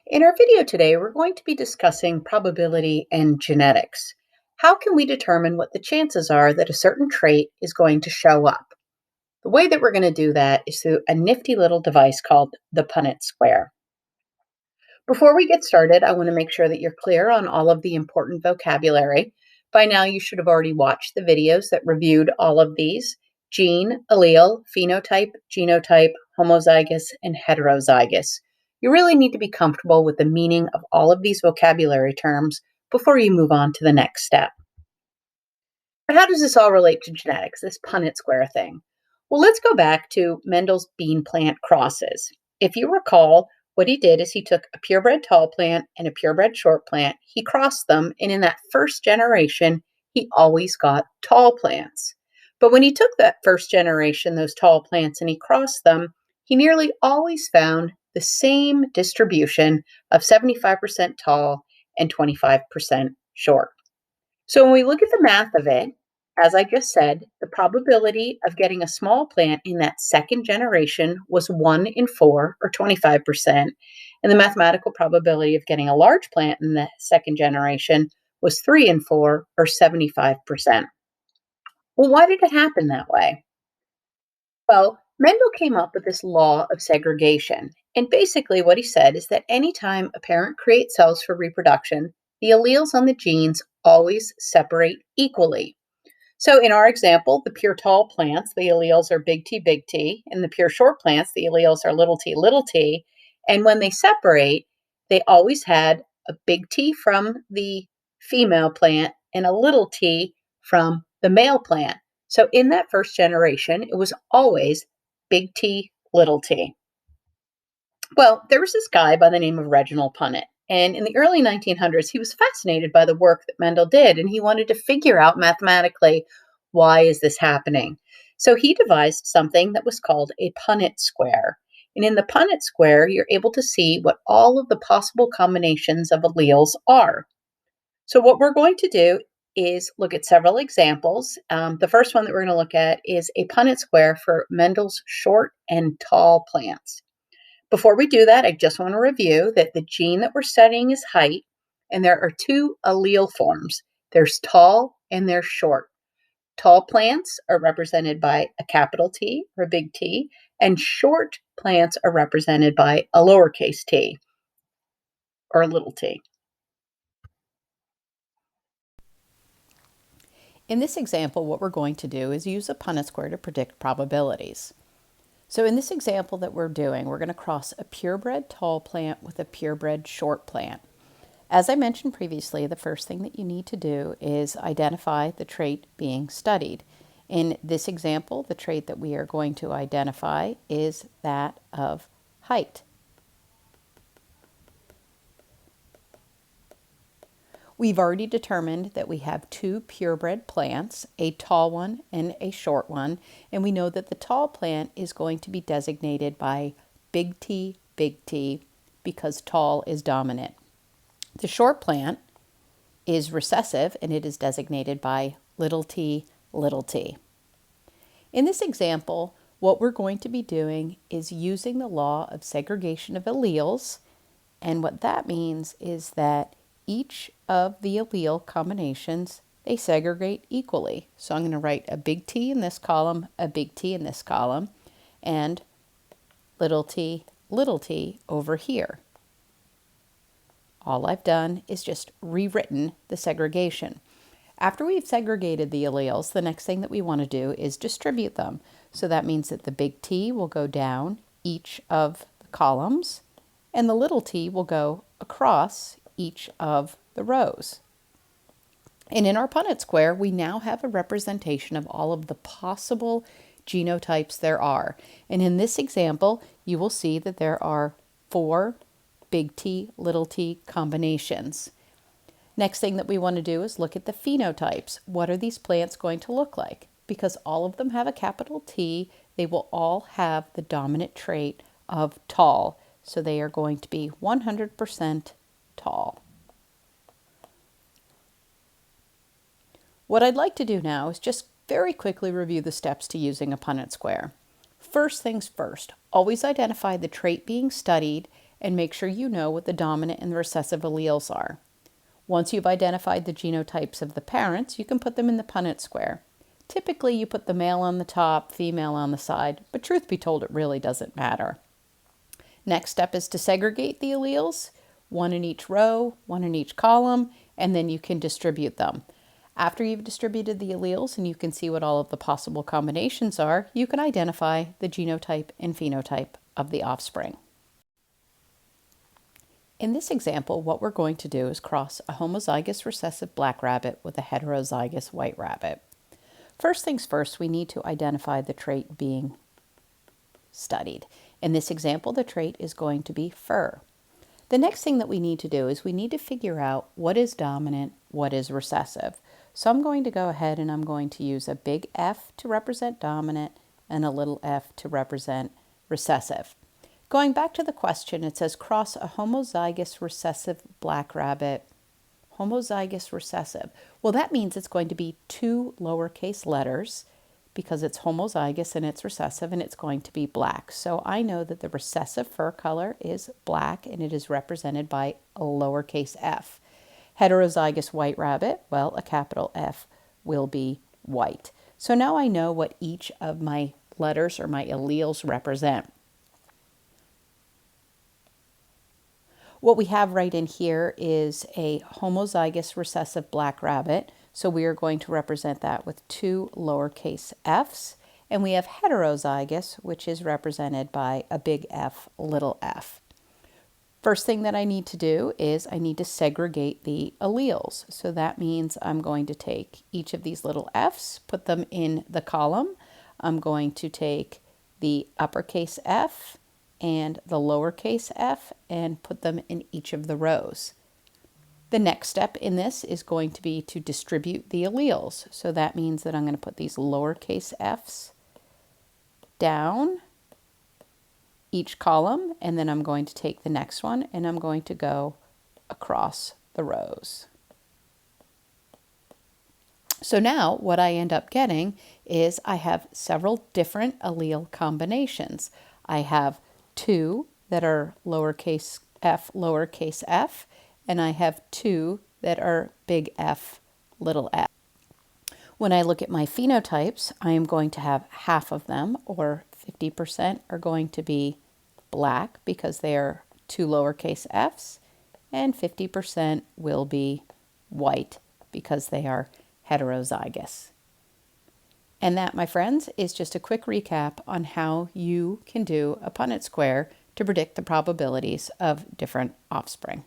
In our video today, we're going to be discussing probability and genetics. How can we determine what the chances are that a certain trait is going to show up? The way that we're going to do that is through a nifty little device called the Punnett Square. Before we get started, I want to make sure that you're clear on all of the important vocabulary. By now, you should have already watched the videos that reviewed all of these: gene, allele, phenotype, genotype, homozygous, and heterozygous. You really need to be comfortable with the meaning of all of these vocabulary terms before you move on to the next step. But how does this all relate to genetics, this Punnett Square thing? Well, let's go back to Mendel's bean plant crosses. If you recall, what he did is he took a purebred tall plant and a purebred short plant, he crossed them, and in that first generation, he always got tall plants. But when he took that first generation, those tall plants, and he crossed them, he nearly always found the same distribution of 75% tall and 25% short. So when we look at the math of it, as I just said, the probability of getting a small plant in that second generation was 1 in 4, or 25%, and the mathematical probability of getting a large plant in the second generation was 3 in 4, or 75%. Well, why did it happen that way? Well, Mendel came up with this law of segregation, and basically what he said is that anytime a parent creates cells for reproduction, the alleles on the genes always separate equally. So in our example, the pure tall plants, the alleles are big T, and the pure short plants, the alleles are little t. And when they separate, they always had a big T from the female plant and a little t from the male plant. So in that first generation, it was always big T, little t. Well, there was this guy by the name of Reginald Punnett. And in the early 1900s, he was fascinated by the work that Mendel did, and he wanted to figure out mathematically, why is this happening? So he devised something that was called a Punnett Square. And in the Punnett Square, you're able to see what all of the possible combinations of alleles are. So what we're going to do is look at several examples. The first one that we're going to look at is a Punnett Square for Mendel's short and tall plants. Before we do that, I just want to review that the gene that we're studying is height, and there are two allele forms. There's tall and there's short. Tall plants are represented by a capital T or a big T, and short plants are represented by a lowercase t or a little t. In this example, what we're going to do is use a Punnett square to predict probabilities. So in this example that we're doing, we're going to cross a purebred tall plant with a purebred short plant. As I mentioned previously, the first thing that you need to do is identify the trait being studied. In this example, the trait that we are going to identify is that of height. We've already determined that we have two purebred plants, a tall one and a short one, and we know that the tall plant is going to be designated by big T, because tall is dominant. The short plant is recessive, and it is designated by little t. In this example, what we're going to be doing is using the law of segregation of alleles, and what that means is that each of the allele combinations, they segregate equally. So I'm going to write a big T in this column, a big T in this column, and little t over here. All I've done is just rewritten the segregation. After we've segregated the alleles, the next thing that we want to do is distribute them. So that means that the big T will go down each of the columns, and the little t will go across each of the rows. And in our Punnett square, we now have a representation of all of the possible genotypes there are. And in this example, you will see that there are 4 big T, little t combinations. Next thing that we want to do is look at the phenotypes. What are these plants going to look like? Because all of them have a capital T, they will all have the dominant trait of tall. So they are going to be 100% tall. What I'd like to do now is just very quickly review the steps to using a Punnett square. First things first, always identify the trait being studied and make sure you know what the dominant and the recessive alleles are. Once you've identified the genotypes of the parents, you can put them in the Punnett Square. Typically, you put the male on the top, female on the side, but truth be told, it really doesn't matter. Next step is to segregate the alleles, one in each row, one in each column, and then you can distribute them. After you've distributed the alleles and you can see what all of the possible combinations are, you can identify the genotype and phenotype of the offspring. In this example, what we're going to do is cross a homozygous recessive black rabbit with a heterozygous white rabbit. First things first, we need to identify the trait being studied. In this example, the trait is going to be fur. The next thing that we need to do is we need to figure out what is dominant, what is recessive. So I'm going to go ahead and I'm going to use a big F to represent dominant and a little f to represent recessive. Going back to the question, it says cross a homozygous recessive black rabbit. Homozygous recessive. Well, that means it's going to be two lowercase letters because it's homozygous and it's recessive, and it's going to be black. So I know that the recessive fur color is black and it is represented by a lowercase f. Heterozygous white rabbit, well, a capital F will be white. So now I know what each of my letters or my alleles represent. What we have right in here is a homozygous recessive black rabbit. So we are going to represent that with two lowercase f's. And we have heterozygous, which is represented by a big F, little f. First thing that I need to do is I need to segregate the alleles. So that means I'm going to take each of these little f's, put them in the column. I'm going to take the uppercase F and the lowercase f and put them in each of the rows. The next step in this is going to be to distribute the alleles. So that means that I'm going to put these lowercase f's down each column, and then I'm going to take the next one and I'm going to go across the rows. So now what I end up getting is I have several different allele combinations. I have two that are lowercase f, and I have two that are big F, little f. When I look at my phenotypes, I am going to have half of them, or 50%, are going to be black because they are two lowercase f's, and 50% will be white because they are heterozygous. And that, my friends, is just a quick recap on how you can do a Punnett square to predict the probabilities of different offspring.